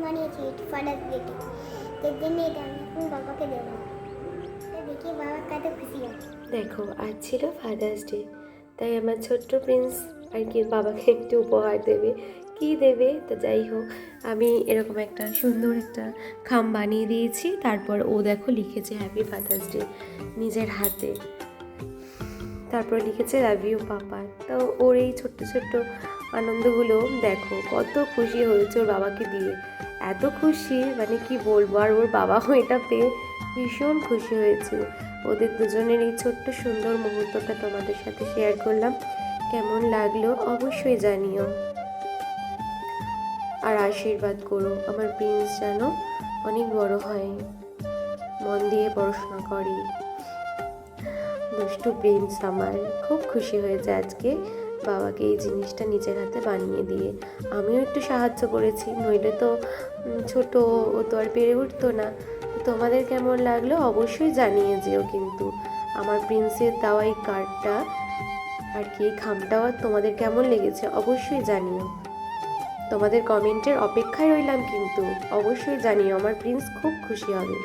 বানিয়েছি ফাদার্স ডেতে, এর জন্য এটা আমি এখন বাবাকে দেবো। দেখি বাবা কত খুশি হয়। দেখো আজ ছিল ফাদার্স ডে, তাই আমার ছোট্ট প্রিন্স আর কি বাবাকে একটু উপহার দেবে। কি দেবে তো যাই হোক, আমি এরকম একটা সুন্দর একটা খাম বানিয়ে দিয়েছি। তারপর ও দেখো লিখেছে হ্যাপি ফাদার্স ডে নিজের হাতে, তারপর লিখেছে লাভ ইউ পাপা। তো ওর এই ছোট্ট ছোট্ট আনন্দগুলো দেখো কত খুশি হয়েছে ওর বাবাকে দিয়ে, এত খুশি মানে কি বলবো। আর ওর বাবাও এটা পেয়ে ভীষণ খুশি হয়েছে। ওদের দুজনের এই ছোট্ট সুন্দর মুহূর্তটা তোমাদের সাথে শেয়ার করলাম। কেমন লাগলো অবশ্যই জানিও, আর আশীর্বাদ করো আমার প্রিন্স যেন অনেক বড় হয়, মন দিয়ে পড়াশোনা করে। দুষ্টু প্রিন্স আমার খুব খুশি হয়েছে আজকে বাবাকে এই জিনিসটা নিজের হাতে বানিয়ে দিয়ে। আমিও একটু সাহায্য করেছি, নইলে তো ছোট ও তো আর পেরে উঠতো না। তোমাদের কেমন লাগলো অবশ্যই জানিয়ে যেও কিন্তু। আমার প্রিন্সের দেওয়া এই কার্ডটা আর কি এই খামটাও তোমাদের কেমন লেগেছে অবশ্যই জানিও। তোমাদের কমেন্টের অপেক্ষায় রইলাম কিন্তু, অবশ্যই জানিও, আমার প্রিন্স খুব খুশি হবে।